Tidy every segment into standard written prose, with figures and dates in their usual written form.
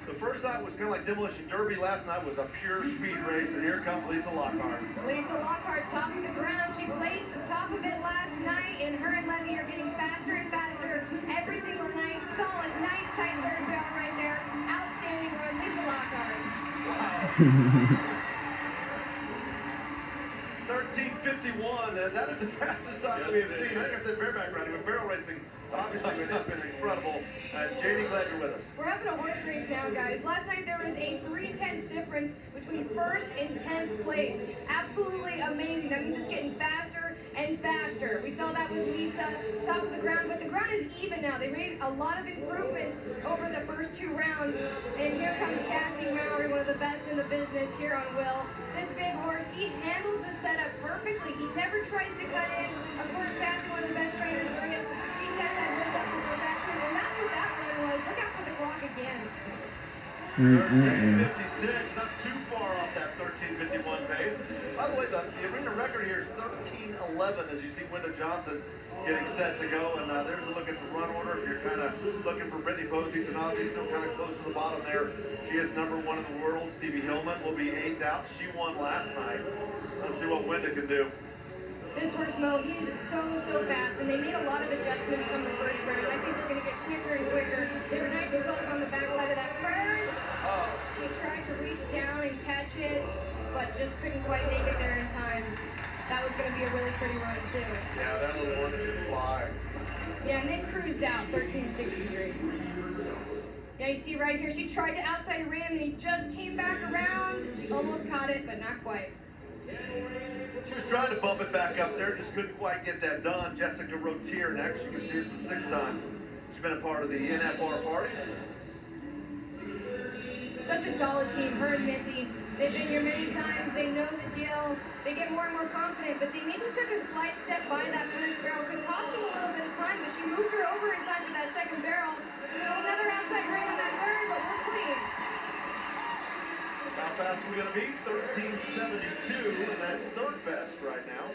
The first night was kind of like Demolition Derby. Last night was a pure speed race, and here comes Lisa Lockhart. Lisa Lockhart, top of the ground. She placed top of it last night, and her and Levee are getting faster and faster every single night. Solid, nice, tight third barrel right there. Outstanding run, Lisa Lockhart. Wow. 13:51, that is the fastest time we have seen. Like I said, bareback riding, but barrel racing, obviously, has been incredible. JD, glad you're with us. We're having a horse race now, guys. Last night there was a 3/10 difference between first and 10th place. Absolutely amazing. That means it's getting faster and faster. We saw that with Lisa, top of the ground, but the ground is even now. They made a lot of improvements over the first 2 rounds, and here comes Cassie Mowry, one of the best in the business here on Will. This big horse, he handles the setup perfectly. He never tries to cut in. Of course, Cassie, one of the best trainers there is, she sets that horse up for perfection, and that's what that run was. Look out for the clock again. 13:56, not too far off that 13:51 pace. By the way, the arena record here is 13:11 as you see Wenda Johnson getting set to go. And there's a look at the run order. If you're kind of looking for Brittany Posey's and obviously still kind of close to the bottom there. She is #1 in the world. Stevie Hillman will be 8th out. She won last night. Let's see what Wenda can do. This horse, Mo, he is so fast, and they made a lot of adjustments from the first round. I think they're going to get quicker and quicker. They were nice and close on the backside of that first. She tried to reach down and catch it, but just couldn't quite make it there in time. That was going to be a really pretty run, too. Yeah, that little horse can fly. Yeah, and then cruised out, 13:63. Yeah, you see right here, she tried to outside ram, and he just came back around. She almost caught it, but not quite. She was trying to bump it back up there, just couldn't quite get that done. Jessica Rotier next. You can see it's the 6th time she's been a part of the NFR party. Such a solid team, her and Missy. They've been here many times, they know the deal. They get more and more confident, but they maybe took a slight step by that first barrel. Could cost them a little bit of time, but she moved her over in time for that second barrel. So another outside rain on that third, but we're clean. How fast are we going to be? 13:72, and that's 3rd best right now.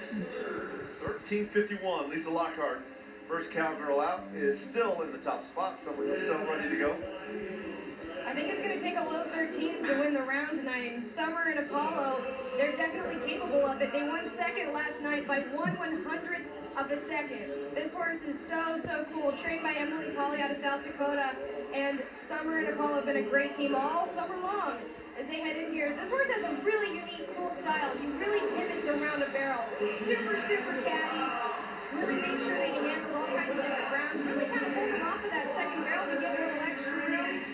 13:51, Lisa Lockhart. First cowgirl out is still in the top spot. Someone ready to go. I think it's going to take a low 13 to win the round tonight. And Summer and Apollo, they're definitely capable of it. They won second last night by 1/100th of a second. This horse is so cool. Trained by Emily Polly out of South Dakota. And Summer and Apollo have been a great team all summer long. As they head in here, this horse has a really unique, cool style. He really pivots around a barrel. Super catty. Really makes sure that he handles all kinds of different grounds. Really kind of pulled him off of that second barrel to give him a little extra room.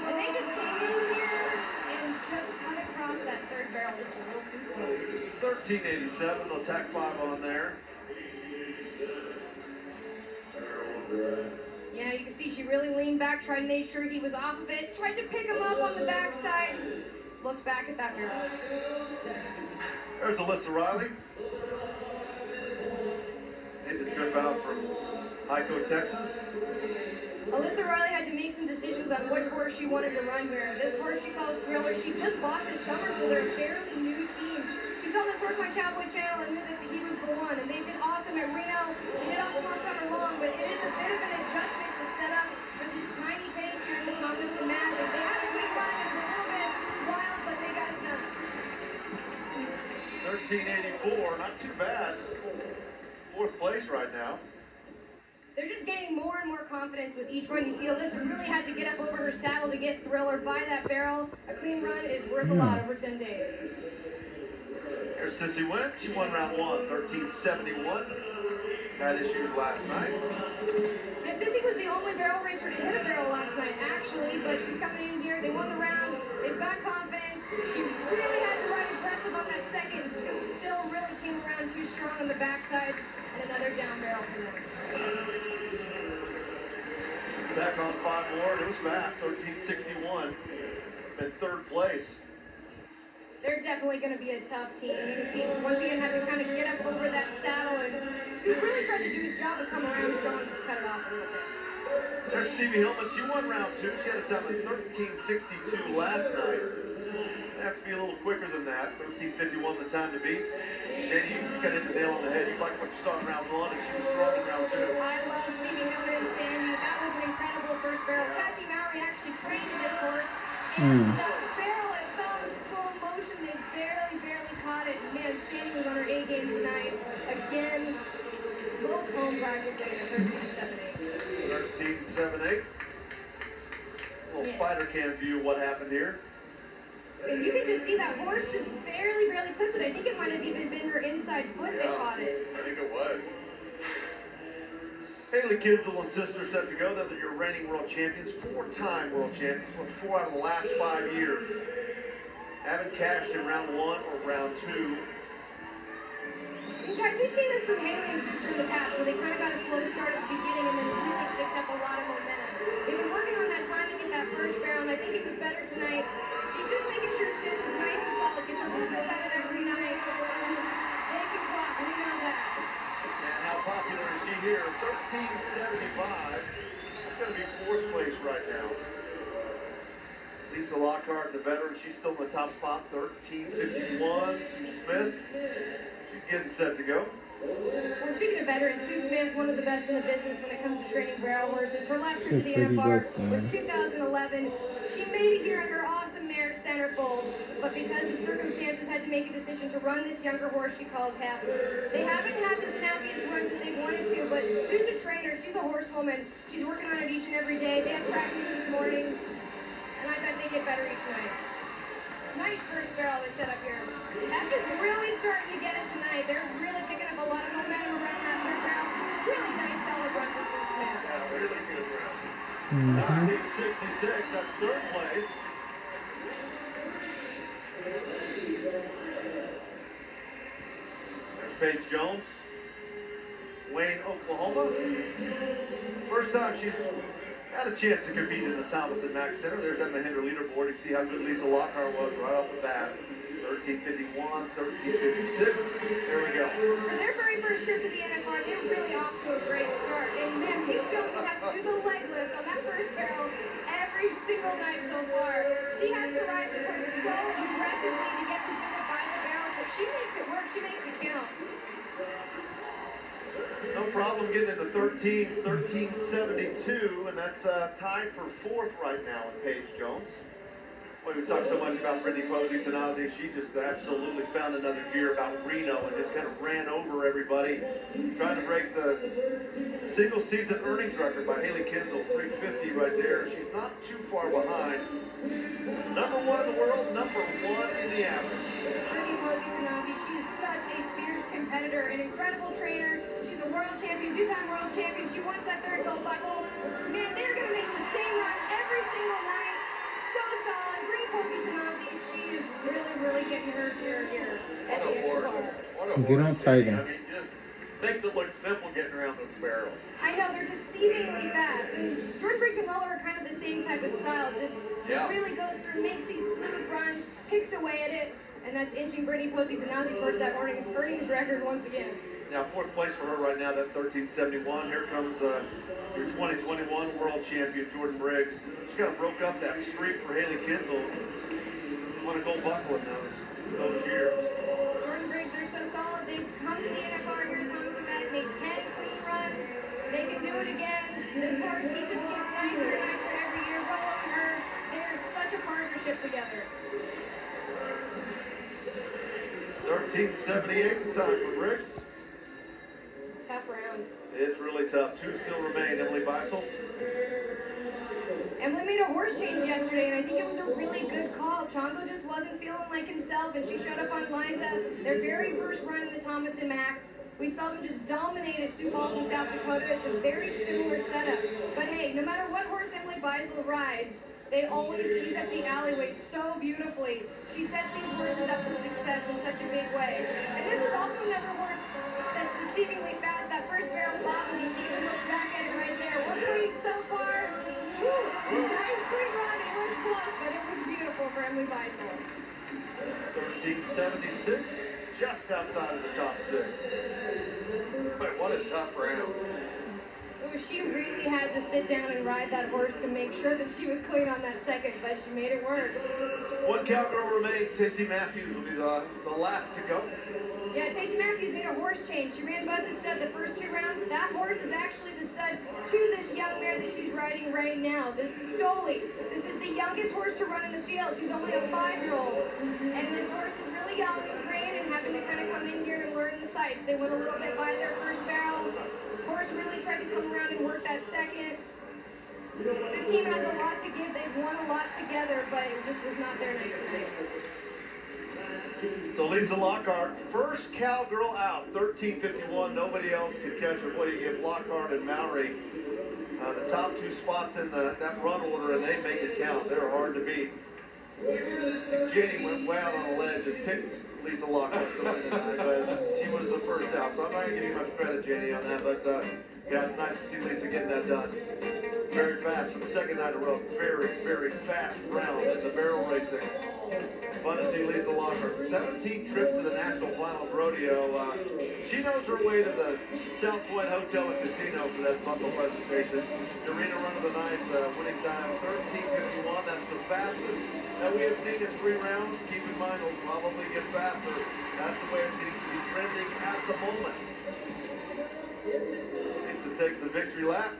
And they just came in here and just cut across that third barrel just a little too close. 13:87, they'll tack 5 on there. Yeah, you can see she really leaned back, tried to make sure he was off of it, tried to pick him up on the backside, looked back at that barrel. There's Alyssa Riley. Made the trip out from Hyco, Texas. Alyssa Riley had to make some decisions on which horse she wanted to run here. This horse she calls Thriller. She just bought this summer, so they're a fairly new team. She saw this horse on Cowboy Channel and knew that he was the one, and they did awesome at Reno. They did awesome all summer long, but it is a bit of an adjustment to set up for these tiny paints here in the Thomas and Magic. They had a quick run. It was a little bit wild, but they got it done. 13:84, not too bad. 4th place right now. They're just gaining more and more confidence with each one. You see Alyssa really had to get up over her saddle to get Thriller by that barrel. A clean run is worth a lot over 10 days. There's Sissy Went. She won round 1, 13:71. Had issues last night. Yeah, Sissy was the only barrel racer to hit a barrel last night, actually, but she's coming in here. They won the round. They've got confidence. She really had to ride aggressive on that second. Scoop still really came around too strong on the backside, and another down barrel for them. Tack on 5 more. It was fast. 13:61. In 3rd place. They're definitely going to be a tough team. You can see, once again, had to kind of get up over that saddle, and Scoop really tried to do his job and come around strong and just cut it off a little bit. There's Stevie Hillman. She won round 2. She had a time of 13:62 last night. They have to be a little quicker than that. 13:51 the time to beat. JD, you got to hit the nail on the head. You liked what you saw in round 1, and she was strong in round 2. I love Stevie Hillman and Sandy. That was an incredible first barrel. Cassie Mowry actually trained And that barrel, it fell in slow motion. They barely caught it. Man, Sandy was on her A game tonight. Again, both home practically in a 13-7-8. 13-7-8. Little spider cam view of what happened here. And you can just see that horse just barely clipped it. I think it might have even been her inside foot that caught it. I think it was. Haley Kinsel and sister set to go. They're your reigning world champions, 4-time world champions, won 4 out of the last 5 years. Haven't cashed in round 1 or round 2. You guys, we've seen this from Haley and sister in the past, where they kind of got a slow start at the beginning and then really picked up a lot of momentum. They've been working on that timing in that first barrel, and I think it was better tonight. She's just making sure Sis is nice and solid, gets a little bit better every night. They can clock, we know that. And how popular is she here? 13.75. It's going to be 4th place right now. Lisa Lockhart, the veteran, she's still in the top spot. 13.51. Sue Smith, she's getting set to go. Well, speaking of veterans, Sue Smith, one of the best in the business when it comes to training barrel horses. Her last trip to the NFR was 2011. She made it here on her awesome mare, Centerfold, but because of circumstances had to make a decision to run this younger horse she calls Heifer. They haven't had the snappiest runs that they wanted to, but Sue's a trainer. She's a horsewoman. She's working on it each and every day. They had practice this morning, and I bet they get better each night. Nice first barrel they set up here. F is really starting to get it tonight. They're really picking up a lot of momentum around that third barrel. Really nice, solid run for Sue Smith. Yeah, really good round. 13.66, that's 3rd place. There's Paige Jones, Wayne, Oklahoma. First time she's had a chance to compete in the Thomas and Mack Center. There's that Mahindra leaderboard. You can see how good Lisa Lockhart was right off the bat. 13.51, 13.56. There we go. For their very first trip to the NFR, they were really off to a great start. And man, Paige Jones has had to do the leg lift on that first barrel every single night so far. She has to ride this horse so aggressively to get Pacific by the barrel, but she makes it work. She makes it count. No problem getting in the 13s, 13.72, and that's tied for 4th right now with Paige Jones. Boy, we talked so much about Brittany Posey Tanazi. She just absolutely found another gear about Reno and just kind of ran over everybody, trying to break the single season earnings record by Haley Kinsel, 350 right there. She's not too far behind. Number 1 in the world, number 1 in the average. Brittany Posey Tanazi, she is such a fierce competitor, an incredible trainer. She's a world champion, 2-time world champion. She wants that 3rd gold buckle. Man, they're going to make the same run every single night. So solid. Brittany Posey Tanazi, she is really getting her gear here at the NFR. What a horse. Get on Tiger. I mean, just makes it look simple getting around those barrels. I know, they're deceivingly fast. And Jordan Briggs and Roller are kind of the same type of style. Just really goes through, makes these smooth runs, picks away at it, and that's inching Brittany Posey Tanazi towards that earnings record once again. Now 4th place for her right now, that 13.71. Here comes your 2021 world champion, Jordan Briggs. She kind of broke up that streak for Haley Kinsel. Won a gold buckle in those years. Jordan Briggs, they're so solid. They've come to the NFR here in Thomas and Mack, made 10 clean runs. They can do it again. This horse, he just gets nicer and nicer every year. Following her, they're such a partnership together. 13.78 the time for Briggs. Tough round. It's really tough. 2 still remain. Emily Beisel. Emily made a horse change yesterday, and I think it was a really good call. Chongo just wasn't feeling like himself, and she showed up on Liza, their very first run in the Thomas and Mack. We saw them just dominate at Sioux Falls in South Dakota. It's a very similar setup. But hey, no matter what horse Emily Beisel rides, they always ease up the alleyway so beautifully. She sets these horses up for success in such a big way. And this is also another horse that's deceivingly fast. That first barrel bottom, she even looks back at it right there. One lead so far. Woo! Nice quick run. It was close, but it was beautiful for Emily Beisel. 13.76, just outside of the top 6. But what a tough round. She really had to sit down and ride that horse to make sure that she was clean on that second, but she made it work. 1 cowgirl remains. Tacey Matthews will be the last to go. Yeah, Tacey Matthews made a horse change. She ran Bud the Stud the first 2 rounds. That horse is actually the stud to this young mare that she's riding right now. This is Stoli. This is the youngest youngest horse to run in the field. She's only a 5-year-old. And this horse is really young and green and having to kind of come in here and learn the sights. They went a little bit by their first barrel. Horse really tried to come around and work that second. This team has a lot to give. They've won a lot together, but it just was not their night tonight. So Lisa Lockhart, first cowgirl out, 13:51. Nobody else could catch her. Boy, you give Lockhart and Mowry the top 2 spots in that run order, and they make it count. They're hard to beat. Jenny went way out on a ledge and picked Lisa Lockhart to win tonight, but she was the first out. So I'm not going to give you much credit, Jenny, on that. But yeah, it's nice to see Lisa getting that done. Very fast for the second night in a row. Very, very fast round in the barrel racing. Fun to see Lisa Lockhart. 17th trip to the National Finals Rodeo. She knows her way to the South Point Hotel and Casino for that buckle presentation. The arena run of the night, winning time 13:51. That's the fastest that we have seen in 3 rounds. Keep in mind, we'll probably get faster. That's the way it seems to be trending at the moment. Lisa takes the victory lap.